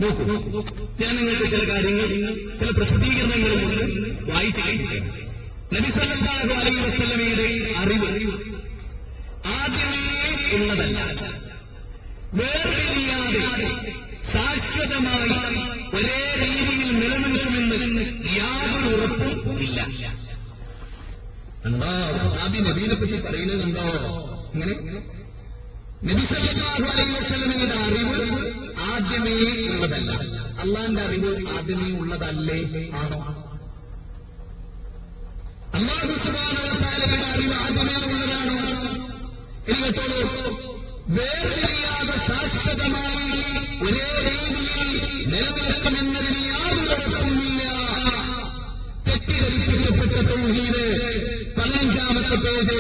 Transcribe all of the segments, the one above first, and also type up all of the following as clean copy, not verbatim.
നോക്കൂ, ഞാൻ നിങ്ങൾക്ക് ചില കാര്യങ്ങൾ, ചില പ്രസിദ്ധീകരണങ്ങളും കൊണ്ട് വായിച്ചു കേൾപ്പിക്കാം. നബി സല്ലല്ലാഹു അലൈഹി വസല്ലമയുടെ അറിവ് ആദ്യമേ ഉള്ളതല്ല, വേർപിരിയാതെ ശാശ്വതമായി ഒരേ രീതിയിൽ നിലനിൽക്കുമെന്ന് യാതൊരു ഉറപ്പും ഇല്ല. എന്താ ആദ്യം നബീനെ പറ്റി പറയുന്നതുണ്ടോ? ഇങ്ങനെ നബി സല്ലല്ലാഹു അലൈഹി വസല്ലമയുടെ അറിവ് ആദ്യമേ ഉള്ളതല്ല. അള്ളാന്റെ അറിവ് ആദ്യമേ ഉള്ളതല്ലേ? ആണോ? അല്ലാഹു സുബ്ഹാനഹു വ തആലയുടെ അറിവ് ആദ്യമേ ഉള്ളതാണോ? ഇനി കേട്ടോളൂ, വേർപിരിയാതെ ശാശ്വതമായി ഒരേ രീതിയിൽ നിലനിൽക്കുമെന്നതിന് യാതൊരു ഉറപ്പുമില്ല. തെറ്റിദ്ധരിപ്പിക്കപ്പെട്ട തൗഹീദ് 15-ാമത്തെ പേജ്,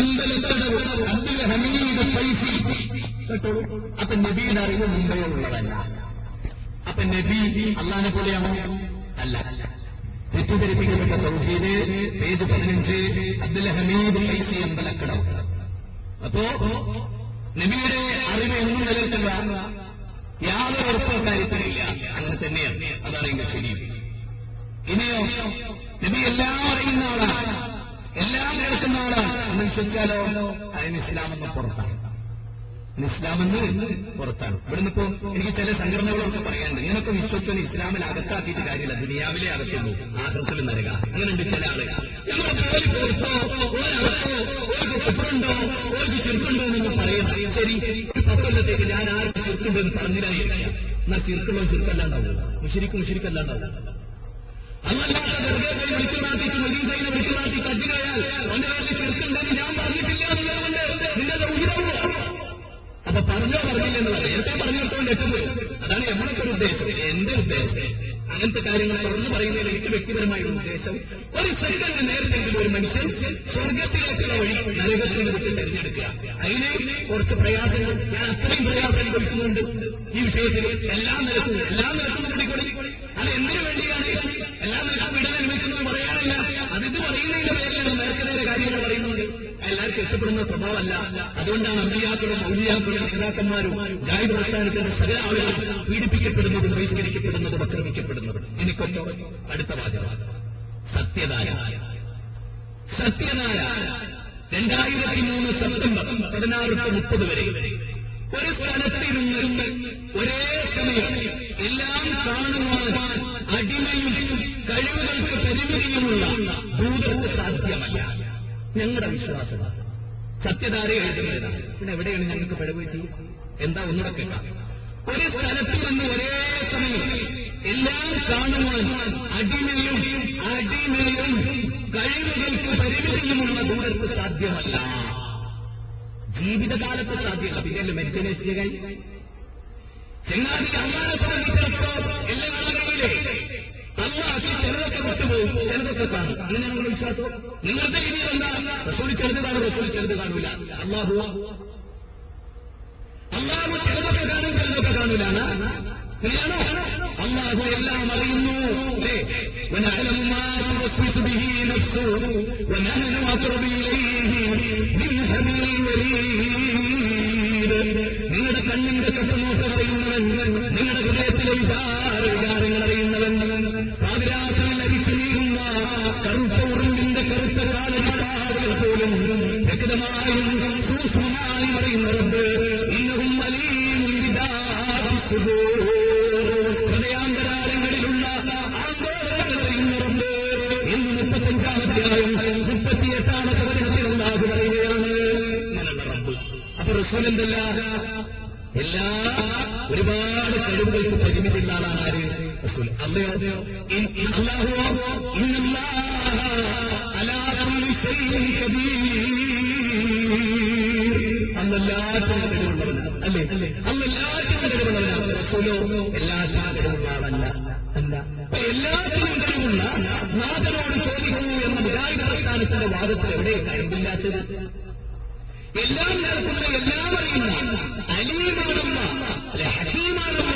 അമ്പലക്കടവ് അബ്ദുൽ ഹമീദ് ഫൈസി. കേട്ടോളൂ, അപ്പൊ നബിയുടെ അറിവ് മുമ്പേ ഉള്ളതല്ല. അപ്പൊ നബി അള്ളാഹിനെ പോലെയാണോ? അല്ല. തെറ്റിദ്ധരിപ്പിക്കപ്പെട്ട തൗഹീദ് പേജ് 15, അബ്ദുൽ ഹമീദ് ഫൈസി, അമ്പലക്കടവ്. അപ്പോ നബിയുടെ അറിവ് എന്നും നിലനിൽക്കില്ല, യാതൊരു ഉറപ്പും കാര്യത്തിലില്ല. അങ്ങനെ തന്നെയാണ്, അതാണ് എന്റെ ശരി. ഇനിയോ, നബി എല്ലാം അറിയുന്ന ആളാണ്, എല്ലാം കേൾക്കുന്ന ആളാണ് എന്ന് വിശ്വസിച്ചാലോ? അതിന് ഇസ്ലാമെന്ന് പുറത്താണ്. ഇസ്ലാമെന്ന് പുറത്താണ്. ഇവിടുന്ന് ഇപ്പോ എനിക്ക് ചില സംഘടനകളൊക്കെ പറയാനുണ്ട്, ഇങ്ങനൊക്കെ വിശ്വസിച്ച് ഇസ്ലാമിൽ അകത്താക്കിയിട്ട് കാര്യമില്ല, ദുനിയാവിലെ അകത്തുള്ളൂ, ആഹ്റത്തിൽ നരക. അങ്ങനെയുണ്ട് ചില ആള്. ഞങ്ങൾ പുറത്തോ ഒരകത്തോ ഒരു കുഫറുണ്ടോ ഒരു ശിർക്കുണ്ടോ എന്ന് പറയുന്നത്. ശരി, 10 കൊല്ലത്തേക്ക് ഞാൻ ആർക്ക് ശിർക്കുണ്ടെന്ന് പറഞ്ഞില്ലായിരിക്കാം. എന്നാൽ ശിർക്കുള്ളോ ശിർക്കല്ലാണ്ടാവില്ല, മുശ്രിക്കല്ലാണ്ടാവില്ല. അതല്ലാതെ വെറുതെ പോയി വിളിച്ചു നാട്ടിച്ച് മദീനയിൽ വിളിച്ചു നാട്ടി കജ്ജിനായാൽ അവന്റെ പേരിൽ ശിർക്കുണ്ടെന്ന് ഞാൻ പറഞ്ഞിട്ടില്ല എന്നുള്ളതുകൊണ്ട് നിന്റെ ഉയരവോ? അപ്പൊ പറഞ്ഞോ പറഞ്ഞില്ലെന്നുള്ളത് നേരത്തെ പറഞ്ഞിട്ടുകൊണ്ട് എത്തുപോയി. അതാണ് നമ്മളൊക്കെ ഒരു ഉദ്ദേശം, എന്റെ ഉദ്ദേശം. അങ്ങനത്തെ കാര്യങ്ങൾ തുറന്നു പറയുന്നതിൽ എനിക്ക് വ്യക്തിപരമായ ഉദ്ദേശം, ഒരു സെക്കൻഡ് നേരത്തെങ്കിലും ഒരു മനുഷ്യൻ സ്വർഗത്തിലേക്കുള്ള വഴി നരകത്തിൽ വിട്ട് തിരഞ്ഞെടുക്കുക. അതിന് കുറച്ച് പ്രയാസങ്ങൾ, ഞാൻ അത്രയും പ്രയാസം അനുഭവിക്കുന്നുണ്ട് ഈ വിഷയത്തിൽ. എല്ലാ നിലത്തും കൂടിക്കൊടി. അത് എന്തിനു വേണ്ടിയാണ് എല്ലാ നിലത്തും വിടാൻ അനുഭവിക്കുന്നത് പറയാനല്ല, അതിത് പറയുന്നതിന്റെ പേരിലാണ് നേരത്തെ കാര്യങ്ങൾ പറയുന്നുണ്ട്. എല്ലാവർക്കും ഇഷ്ടപ്പെടുന്ന സ്വഭാവമല്ല. അതുകൊണ്ടാണ് അമ്പിയാക്കളും ഔലിയാക്കളും നേതാക്കന്മാരും ജാഹിദ് പ്രസ്ഥാനത്തിന്റെ സകല ആളുകളും പീഡിപ്പിക്കപ്പെടുന്നതും ബഹിഷ്കരിക്കപ്പെടുന്നതും ആക്രമിക്കപ്പെടുന്നതും. എനിക്കൊക്കെ അടുത്ത വാചകം, സത്യതായ 2003 സെപ്റ്റംബർ 16 to 30 വരെ ഒരു സ്ഥലത്തിരുന്ന് ഒരേ സമയം എല്ലാം കാണുവാൻ അടിമയും കഴിവുകൾക്ക് പരിമിതിയുമുള്ള ദൂതർക്ക് സാധ്യമല്ല. ഞങ്ങളുടെ വിശ്വാസം സത്യധാര എഴുതുന്നതാണ്. പിന്നെ എവിടെയാണ് ഞങ്ങൾക്ക് പിഴവുപറ്റി? എന്താ ഒന്നുകൂടെ കേൾക്കാം. ഒരു സ്ഥലത്ത് നിന്ന് ഒരേ സമയം എല്ലാം കാണുവാൻ അടിമയും കഴിവുകൾക്ക് പരിമിതിയുമുള്ള ദൂതർക്ക് സാധ്യമല്ല. ജീവിതകാലത്ത് സാധ്യമല്ല, പിന്നെ മെഡിറ്റേഷനുകൾ ചെങ്ങാതി അള്ളാഹെ സംബന്ധിച്ചിടത്തോളം എല്ലാ ആളുകളിലെ അള്ളാഹ് ചിലതൊക്കെ വിട്ടുപോകും, ചിലതൊക്കെ കാണും. അങ്ങനെ ഞങ്ങളുടെ വിശ്വാസം. നിങ്ങളുടെ രീതിയിൽ എന്താ? റസൂൽ ചെറുത് കാണും, റസൂൽ ചെറുത് കാണൂല. അള്ളാഹു ചിലതൊക്കെ കാണും, ചിലതൊക്കെ കാണൂലാണ്. ശരിയാണോ? അള്ളാഹു എല്ലാം അറിയുന്നു. നിങ്ങളുടെ കണ്ണിന്റെ ചുറ്റുനോട്ട് അറിയുന്നവൻ, നിങ്ങളുടെ ഹൃദയത്തിലെ വികാരങ്ങൾ അറിയുന്നവൻ, പാതിരാത്രിയിൽ അരിച്ചു നീങ്ങുന്ന കറുത്ത ഉറുമ്പിന്റെ കറുത്ത കാലടിപ്പാടുകൾ പോലും വ്യക്തമായും സൂക്ഷ്മമായും അറിയുന്ന റബ്ബ്. ഇന്നഹും അലീമുൻ ബിദാതി സുദൂർ. ഹൃദയാന്തരാളങ്ങളിലുള്ള ആന്തോളനങ്ങൾ അറിയുന്ന റബ്ബ്. ഇന്ന് 35-ാമധ്യായം 38-ാമത്തെ വചനത്തിൽ അല്ലാഹു പറയുകയാണ്, ഇങ്ങനെയുള്ള റബ്ബ്. അപ്പൊ റസൂൽ എന്തല്ല, എല്ലാ ഒരുപാട് കഴിവുകൾക്ക് പരിമിതിയുള്ള ആളാണ് ആര്? റസൂൽ. അല്ലയോ? അല്ലാഹുവോ ഇന്നല്ലാഹ അലാ കുല്ലി ശൈഇൻ ഖദീർ. അല്ലാഹുവിന്റെ കഴിവുള്ളവനാണ്, അല്ലേ? അല്ലാഹുവിന്റെ കഴിവുള്ളവനാണ്. റസൂലോ എല്ലാത്തിനും കഴിവുള്ള ആളല്ല. അപ്പൊ എല്ലാത്തിനും കഴിവുള്ള നാഥനോട് ചോദിക്കൂ എന്ന മുജാഹിദ് പ്രസ്ഥാനത്തിന്റെ വാദത്തിൽ എവിടെയാണ് കഴിവില്ലാത്തത്? എല്ലാം നടക്കുന്ന, എല്ലാം അറിയുന്ന അലീമാണല്ല, ഹക്കീമാണല്ല,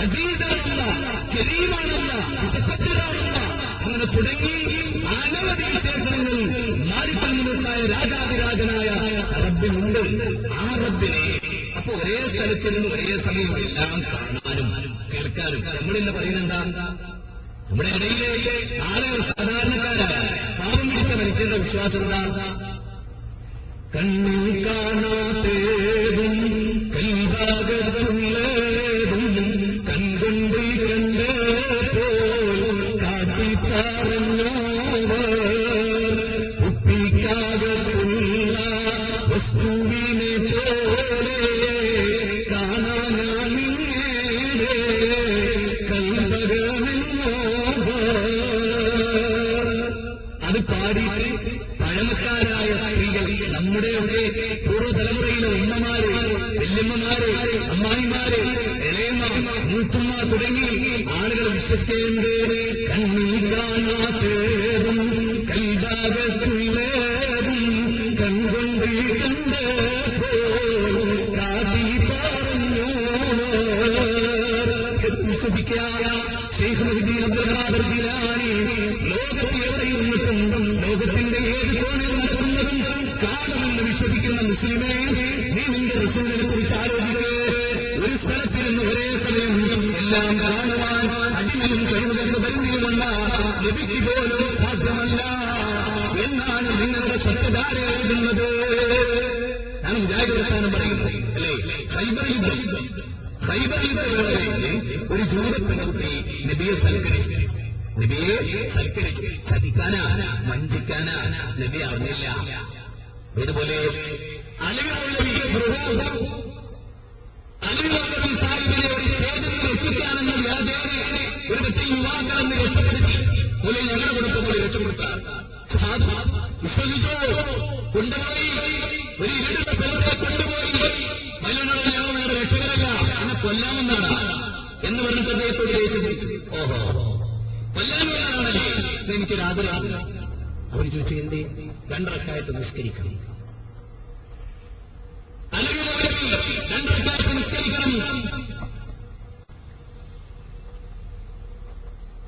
അസീസാണല്ല, കരീമാണല്ല, മുതക്കബ്ബിറാണല്ല, അങ്ങനെ തുടങ്ങി അനവധി വിശേഷണങ്ങൾ മാലിക്കൽമുൽക്കായ രാജാതിരാജനായ റബ്ബിനുണ്ട്. ആ റബ്ബിനെ അപ്പൊ ഒരേ സ്ഥലത്ത് നിന്ന് ഒരേ സമയം എല്ലാം കാണാനും കേൾക്കാനും നമ്മളിന്ന് പറയുന്നെന്താ? നമ്മുടെ ഇടയിലെ ആളുകൾ സാധാരണക്കാരായ പാവം പിടിച്ച മനുഷ്യരുടെ വിശ്വാസം എന്താ? കണ്ണിൽ കാണാത്തേതും കൈഭാഗത്തുള്ളതും കൺകൊണ്ട് കണ്ട് പോൽ കാട്ടി പറഞ്ഞോവർ കുപ്പിക്കാകത്തുള്ള വസ്തുവിനെ പോലെ കാണാനാമിങ്ങേടെ കൽപകമെന്നോവർ. അത് പാടി പഴമക്കാരായ സ്ത്രീകൾ, നമ്മുടെയൊക്കെ പൂർവ്വതലമുറയിലെ ഉമ്മമാര്, വല്യമ്മമാര്, അമ്മായിമാര്, ഇളയമ്മ, മൂത്തുമ്മ തുടങ്ങി ആളുകൾ വിശ്വസിക്കേണ്ടത് കണ്ണിൽ കാണാത്തേതും കൈഭാഗത്തുള്ളതും കൺകൊണ്ട് കണ്ട് കാട്ടി പറഞ്ഞു വിശ്വസിക്കായ ശൈഖ് മുഹ്യിദ്ദീൻ അബ്ദുൽ ഖാദിർ ജീലാനി ലോകത്ത് എവിടെയിരുന്നിട്ടും ലോകത്തിന്റെ ഏത് കോണിൽ നടക്കുന്നതും കാണുമെന്ന് വിശ്വസിക്കുന്ന മുസ്ലിമേ, നീ നിന്റെ റസൂലിനെ കുറിച്ച് ആലോചിക്കേ. ഒരു സ്ഥലത്തിരുന്ന് ഒരേ സമയം എല്ലാം കാണുവാൻ അടിമയും കഴിവുകൊണ്ട് വരുന്നതുമല്ല, ലഭിക്ക് പോലും സാധ്യമല്ല എന്നാണ് നിങ്ങളുടെ സത്യധാര എഴുതുന്നത്. ഞാൻ മുജാഹിദ് പറയുന്നു അല്ലേ? ഖൈബർ യുദ്ധം ഒരു ജൂതപ്പെൺകുട്ടി നബിയെ സൽക്കരിച്ചു. ചതിക്കാനാ വഞ്ചിക്കാനാ നബി അറിഞ്ഞില്ല. ഇതുപോലെ അലിമൗലവി സാഹിബിനെ ഒരു സ്റ്റേജിൽ രക്ഷിക്കാനെന്ന വ്യാജേന ഒരു വ്യക്തി യുവാക്കളെന്ന് രക്ഷപ്പെടുത്തി. പോലെ ഞങ്ങളുടെ കുടുംബത്തിൽ രക്ഷപ്പെടുത്താൻ വിശ്വസിച്ചോ കൊണ്ടുപോയി ഒരു ഇരുണ്ട സ്ഥലത്തെ കൊണ്ടുപോയി മലനോട് ഞങ്ങളുടെ രക്ഷകരല്ല എന്നെ കൊല്ലാമെന്നാണ് എന്ന് പറഞ്ഞിട്ട് അദ്ദേഹത്തോട് ദേഷ്യം. ഓഹോ, കൊല്ലാമെന്നാണല്ലേ എനിക്കൊരാഗ്രഹം. അവർ ചോദിച്ചു, എന്തേ? 2 റക്അത്ത് നിസ്കരിക്കണം. അല്ലെങ്കിൽ 2 റക്അത്ത് നിസ്കരിക്കണം.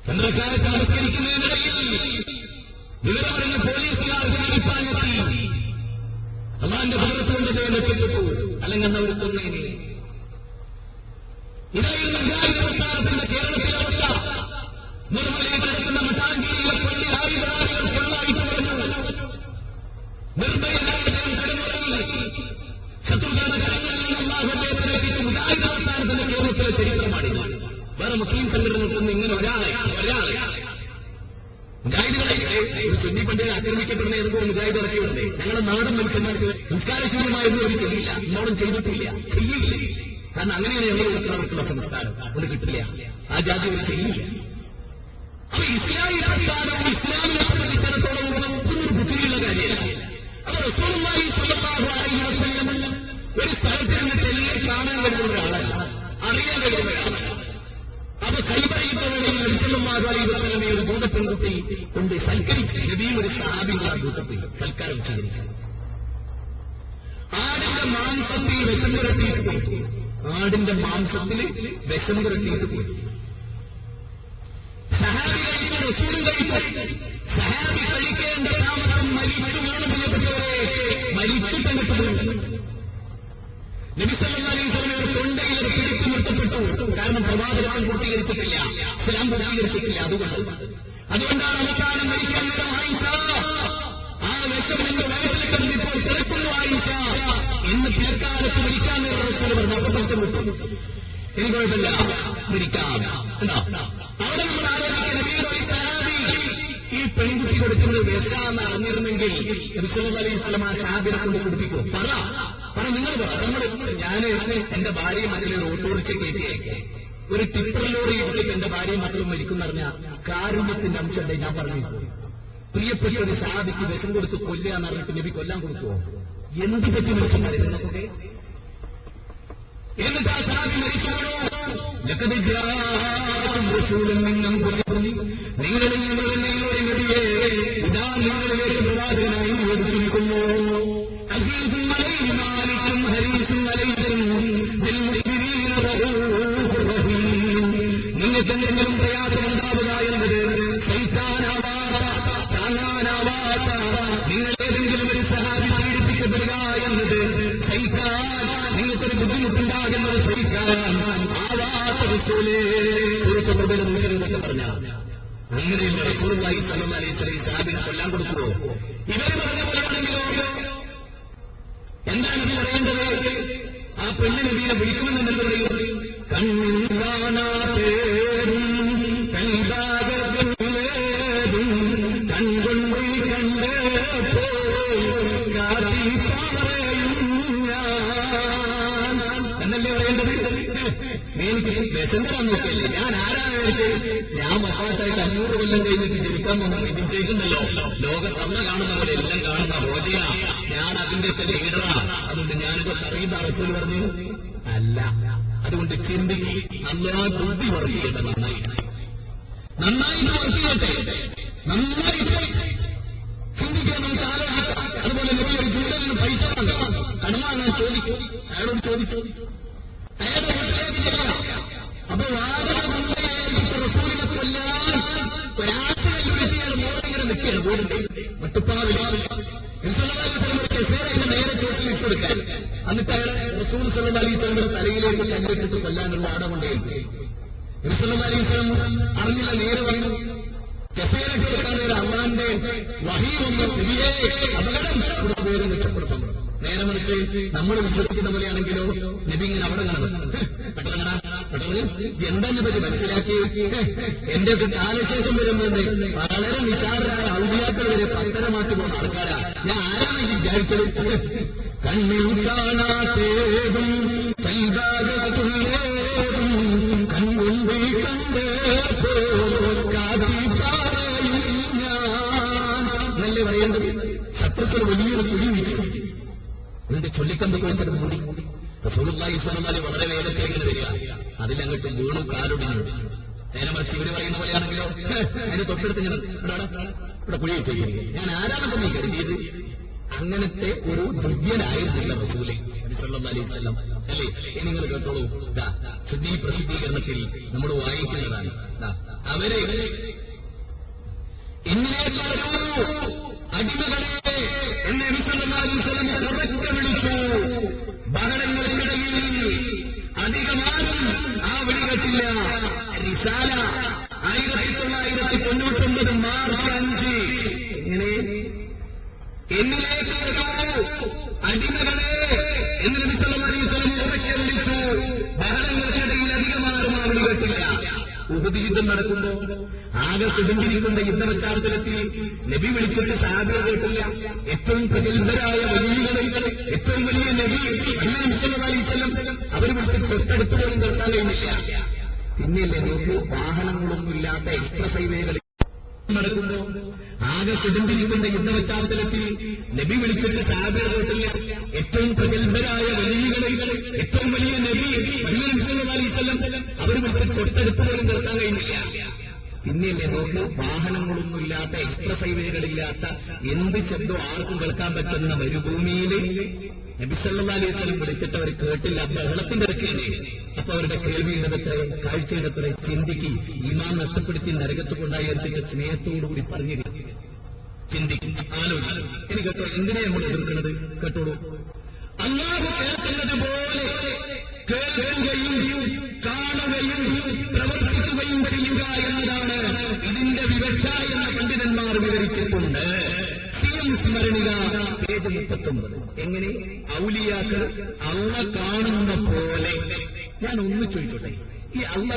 2 റക്അത്ത് നിസ്കരിക്കുന്നതിനിടയിൽ വിവരമറിഞ്ഞ പോലീസുകാർ കാണിപ്പാനെത്തി. അള്ളാന്റെ ഭദ്രത്തുകൊണ്ട് രക്ഷപ്പെട്ടു. അല്ലെങ്കിൽ അവർ കൊന്നേനെ. ഇതായിരുന്നു മുജാഹിദ് പ്രസ്ഥാനത്തിന്റെ കേരളത്തിലെ അവസ്ഥ. നിർമ്മലയിൽ നടക്കുന്ന മട്ടാഞ്ചേരിയിലെ പള്ളി ആയുധാരികൾ ഫുള്ളായിട്ട് പറഞ്ഞു. നിർഭയനായ ശത്രുഘാതങ്ങളിൽ അദ്ദേഹത്തിലേക്ക് മുജാഹിദ് പ്രസ്ഥാനത്തിന്റെ കേരളത്തിലെ ചരിത്രമാണ്. വേറെ മുസ്ലിം സംഘടനകൾക്കൊന്നും ഇങ്ങനെ ഒരാളെ മുജാഹിദുകളെ ഒരു ചൊല്ലിപ്പണ്ടിയെ ആക്രമിക്കപ്പെടുന്ന ഏതൊക്കെ മുജാഹിദ് ഇറക്കിവിടുന്നേ. ഞങ്ങളുടെ നാടൻ മനുഷ്യന്മാർക്ക് സംസ്കാരശൂന്യമായിരുന്നു ഒരു ചെയ്യില്ല, ഇന്നോടും ചെയ്തിട്ടില്ല, ചെയ്യില്ല. കാരണം അങ്ങനെയാണ് ഞങ്ങൾ ഉൾക്കാർക്കുള്ള സംസ്കാരം. അത് കിട്ടില്ല, ആ ജാതി ഒരു ചെയ്യില്ല. അപ്പൊ ഇസ്ലാമിക പ്രസ്ഥാനവും ഇസ്ലാമിനെ സംബന്ധിച്ചിടത്തോളം ഒരു ബുദ്ധിയുള്ള കാര്യമാണ്. അപ്പൊ റസൂലുള്ളാഹി സ്വല്ലല്ലാഹു അലൈഹി വസല്ലം ഒരു സ്ഥലത്ത് നിന്ന് തെളിയെ കാണാൻ കഴിയുന്ന ഒരാളല്ല, അറിയാൻ കഴിയുന്ന ഒരാളല്ല. അപ്പൊ കൈപറിയിട്ടവരെയും നബി സ്വല്ലല്ലാഹു അലൈഹി വസല്ലമയെ ഒരു ജൂത പെൺകുട്ടി കൊണ്ട് സൽക്കരിച്ച് നബിയും ഒരു സഹാബിയും ആ കൂട്ടത്തിൽ സൽക്കാരം സ്വീകരിച്ചു. ആടിന്റെ മാംസത്തിൽ വിഷം പുരട്ടിയിട്ട് കൊടുത്തു. ആടിന്റെ മാംസത്തിൽ വിഷം പുരട്ടിയിട്ട് കൊടുത്തു. സഹാബി കഴിച്ച് റസൂലും കഴിച്ചു. സഹാബി കഴിക്കേണ്ട താമസം മരിച്ചു വീണു. മരിച്ചിട്ടങ്ങട്ട് വീണു. നബി സല്ലല്ലാഹു അലൈഹി വസല്ലമയുടെ തൊണ്ടയിൽ പിടിച്ചു നിർത്തപ്പെട്ടു. കാരണം പ്രവാചകൻ പൂർത്തീകരിച്ചിട്ടില്ല, ഇസ്ലാം പൂർത്തീകരിച്ചിട്ടില്ല. അതുകൊണ്ടാണ് അവസാനം മരിക്കാൻ നേരം ആയിഷ, ആ വിഷം എന്റെ വയറ്റിൽ കിടന്നിപ്പോൾ കിടക്കുന്നു ആയിഷ എന്ന് പിൽക്കാലത്ത് മരിക്കാൻ നേരം റസൂൽ പറഞ്ഞു. അപ്പോൾ വിട്ടു, എനിക്ക് കുഴപ്പമില്ല, മരിക്കാം. അവിടെ നമ്മൾ ആലോചിക്കുന്ന നബിയുടെ ഒരു സഹാബി ഈ പെൺകുട്ടി കൊടുക്കുന്നത് വിഷാന്ന് അറിഞ്ഞിരുന്നെങ്കിൽ നബി സല്ലല്ലാഹു അലൈഹി വസല്ലം ആ സഹാബിനെ കൊണ്ട് കുടിപ്പിക്കും. പറ നിങ്ങൾ ഞാന് എന്റെ ഭാര്യയും മക്കളെ ഓട്ടോറിച്ച് കയറ്റിയേക്കെ ഒരു ടിപ്പർ ലോറി എടുത്തിട്ട് എന്റെ ഭാര്യയും മക്കളും മരിക്കും പറഞ്ഞ കാരുണ്യത്തിന്റെ അംശത്തെ ഞാൻ പറഞ്ഞു. പ്രിയപ്പെട്ട ഒരു സഹാബിക്ക് വിഷം കൊടുത്ത് കൊല്ലുക എന്ന് പറഞ്ഞിട്ട് നബി കൊല്ലാൻ കൊടുക്കുവോ? എന്ത് പറ്റി മനുഷ്യന്മാരെ നിന്നൊക്കെ? എന്നിട്ട് ആ സഹാബി മരിച്ചോളൂ. നിങ്ങളിൽ നബിയെ ഇതാ നിങ്ങളിലെ പ്രവാചകനായി നിയോഗിച്ചിരിക്കുന്നു. അസീസും അലൈഹി മാലിക്കും ഹരീസും അലൈഹിം നിങ്ങൾക്ക് എന്തെങ്കിലും പ്രയാസമുണ്ടാവുക എന്നത് താങ്ങാനാവാത്ത നിങ്ങളേതെങ്കിലും ഒരു സഹാബി പീഡിപ്പിക്കപ്പെടുക എന്നത് സഹിക്കാൻ നിങ്ങൾക്കൊരു ബുദ്ധിമുട്ടുണ്ടാകുന്നത് സഹിക്കാൻ ആവാത്ത റസൂലേ സൂറത്തുൽ റുബയിൽ 120 പറഞ്ഞ അങ്ങനെയുള്ള റസൂലുള്ളാഹി സ്വല്ലല്ലാഹു അലൈഹി വസല്ലം സഹാബിനെ കൊല്ലാൻ കൊടുക്കുമോ? ഇവര് പറഞ്ഞ പോലെയാണെങ്കിലോ എന്താണ് ഇത് പറയേണ്ടത്? ആ പെണ്ണ് നബിയെ വിളിക്കുമെന്നെന്ന് പറയുന്നത് കണ്ണിൽ കാണാതേതും കൈഭാഗത്തിലേതും കൺകൊണ്ട് കണ്ടപ്പോ കാട്ടി പറയും ഞാൻ എന്നല്ലേ പറയേണ്ടത്? എനിക്ക് വിശന്തരം നോക്കിയല്ലേ, ഞാൻ ആരായിട്ട് ഞാൻ മക്കാത്തായിട്ട് 500 കൊല്ലം കഴിഞ്ഞിട്ട് ജനിക്കാൻ വന്ന വിജയിക്കുന്നുണ്ടല്ലോ, ലോകത്തമ്മ കാണുന്ന പോലെ എല്ലാം കാണുന്ന ബോധ്യ, ഞാൻ അതിന്റെ ഒക്കെ ലീഡറാ, അതുകൊണ്ട് ഞാനിതൊക്കെ അറിയുന്ന റസൂൽ പറഞ്ഞു അല്ല. അതുകൊണ്ട് ചിന്തിക്ക്, നന്നായി ബുദ്ധി വർക്ക് ചെയ്യട്ടെ, നന്നായിട്ട് വർക്ക് ചെയ്യട്ടെ, നന്നായിട്ട് ചിന്തിക്കാൻ നമുക്ക് ആലോചിക്കാം. അതുപോലെ നബി ഒരു ജൂതന് പൈസ കടമാകാൻ ചോദിക്കും, അയാളോട് ചോദിച്ചു, അയാളുടെ വീട്ടിലേക്ക് അപ്പൊ വാടക മുമ്പേൽപ്പിച്ച റസൂലിനെ കൊല്ലാൻ ഒരാഴ്ചയിൽ വീട്ടിയാൽ മോറിങ്ങനെ നിൽക്കുകയാണ് വീടിന്റെ മട്ടുപ്പാവിലാണ് നേരെ ചോട്ടിൽ ഇട്ടുകൊടുക്കാൻ. എന്നിട്ട് അയാൾ റസൂൽ സല്ലല്ലാഹു അലൈഹി വസല്ലമയുടെ തലയിലേക്ക് കല്ലിട്ടിട്ട് കൊല്ലാനുള്ള ആടമുണ്ടായിരുന്നു. നബി സല്ലല്ലാഹു അലൈഹി വസല്ലം അറിഞ്ഞില്ല, നേരെ പറഞ്ഞു കസേരയ്ക്ക് കൊടുക്കാൻ നേരം അള്ളാന്റെ വഹീ വന്ന് പുതിയേ അപകടം ഇവിടെ പേര് രക്ഷപ്പെടുത്തുന്നു. നേരെ മറിച്ച് നമ്മൾ വിശ്വസിക്കുന്ന പോലെയാണെങ്കിലോ നബി ഇങ്ങനെ അവിടെ കാണും, എന്തെന്നെ പറ്റി മനസ്സിലാക്കി എന്റെ കാലശേഷം വരുന്നത് വളരെ നിസാരമായ ഔദ്യാക്കൾ വരെ പത്തരമാറ്റി പോകുന്ന ആൾക്കാരാ. ഞാൻ ആരാണ് ഇത് വിചാരിച്ചത്? കണ്ണിൽ കാണാത്തേതും കൈഭാഗത്തുള്ളേതും കൺകൊണ്ട് കണ്ടപ്പോ കാട്ടി പറയും ഞാൻ എന്നല്ലേ പറയേണ്ടത്? ശത്രുക്കൾ വലിയൊരു കുഴി വീഴ്ച ഇതിന്റെ ചൊല്ലിക്കമ്പ് കുഴിച്ചത് മൂടി. റസൂലുള്ളാഹി സ്വല്ലല്ലാഹു അലൈഹി വളരെ വേഗത്തിൽ ഇങ്ങനെ വരിക, അതിലങ്ങോട്ട് വീണു കാലൊടിഞ്ഞു. നേരെ മറിച്ച് ഇവര് പറയുന്ന പോലെയാണെങ്കിലോ അതിന് തൊട്ടടുത്ത് ഇങ്ങനെ ഇവിടെ കുഴി വെച്ചിരിക്കുന്നു. ഞാൻ ആരാണെന്ന് നീ കരുതിയത്? അങ്ങനത്തെ ഒരു ദിവ്യനായിരുന്നില്ല റസൂല് സ്വല്ലല്ലാഹു അലൈഹി വസല്ലം അല്ലേ? നിങ്ങൾ കേട്ടോളൂ, ശുദ്ധി പ്രസിദ്ധീകരണത്തിൽ നമ്മൾ വായിക്കുന്നതാണ്. അവരെ ഇന്നലെ അടിമകളെ എന്ന് നബി സല്ലല്ലാഹു അലൈഹി വസല്ലം ഉറക്കെ വിളിച്ചു. ബഹളങ്ങൾക്കിടയിൽ അധികമാരും ആ വിളി കേട്ടില്ല. റിസാല 1999 മാർച്ച് 5 ഇങ്ങനെ എന്നിലേക്ക് അടിമകളെ എന്ന് നബി സല്ലല്ലാഹു അലൈഹി വസല്ലം ഉറക്കെ വിളിച്ചു. ബഹളങ്ങൾക്കിടയിൽ അധികമാരും ആ വിളി കേട്ടില്ല. ഉഹദ് യുദ്ധം നടക്കുമ്പോ ആകെ കുടുംബിരിക്കുന്ന യുദ്ധപശ്ചാത്തലത്തിൽ നബി വിളിച്ചിട്ട് സഹാബികൾ കേട്ടില്ല. ഏറ്റവും പ്രഗത്ഭരായ വലിയകളിൽ ഏറ്റവും വലിയ നബി സല്ലല്ലാഹു അലൈഹി വസല്ലം അവർ വിളിച്ചിട്ട് തൊട്ടടുത്ത് പോലും നിർത്താൻ കഴിഞ്ഞില്ല. പിന്നെയല്ലേ നോക്കൂ, വാഹനങ്ങളൊന്നുമില്ലാത്ത എക്സ്പ്രസ് ഹൈവേകളിൽ നടക്കുമ്പോ ആകെ കുടുംബിരിക്കുന്ന യുദ്ധപശ്ചാത്തലത്തിൽ നബി വിളിച്ചിട്ട് സഹാബികൾ കേട്ടില്ല. ഏറ്റവും പ്രഗത്ഭരായ വലിയകളിൽ ഏറ്റവും വലിയ നബി സല്ലല്ലാഹു അലൈഹി വസല്ലം അവർ വിളിച്ചിട്ട് തൊട്ടടുത്ത് പോലും നിർത്താൻ കഴിഞ്ഞില്ല. പിന്നെയല്ലേ നോക്ക്, വാഹനങ്ങളൊന്നുമില്ലാത്ത എക്സ്പ്രസ് ഹൈവേകളില്ലാത്ത എന്ത് ശബ്ദം ആർക്കും കേൾക്കാൻ പറ്റുന്ന മരുഭൂമിയിൽ നബി സല്ലല്ലാഹു അലൈഹി വസല്ലം വിളിച്ചിട്ട് അവർ കേട്ടില്ല. ബഹളത്തിന്റെ ഇടയ്ക്കല്ലേ? അപ്പൊ അവരുടെ കേൾവിയിടത്ര കാഴ്ചയിടത്ര ചിന്തിക്ക്, ഈമാൻ നഷ്ടപ്പെടുത്തി നരകത്ത് കൊണ്ടായി എത്തിയിട്ട് സ്നേഹത്തോടുകൂടി പറഞ്ഞിരിക്കും. ചിന്തിക്കും, ആലോചിക്കും. ഇനി കേട്ടോ, എന്തിനെ നമ്മൾ എതിർക്കുന്നത്? കേട്ടോളൂ, അല്ലാഹു കേൾക്കുന്നത് പോലെ കേൾക്കുകയും കാണുകയും പ്രവർത്തിക്കുകയും ചെയ്യുക എന്നതാണ് ഇതിന്റെ വിവക്ഷ എന്ന് പണ്ഡിതന്മാർ വിവരിച്ചിട്ടുണ്ട്. സ്മരണിക പേജ് 39. എങ്ങനെ ഔലിയാക്കൾ അള്ള കാണുന്ന പോലെ. ഞാൻ ഒന്ന് ചോദിച്ചോട്ടെ, ഈ അള്ള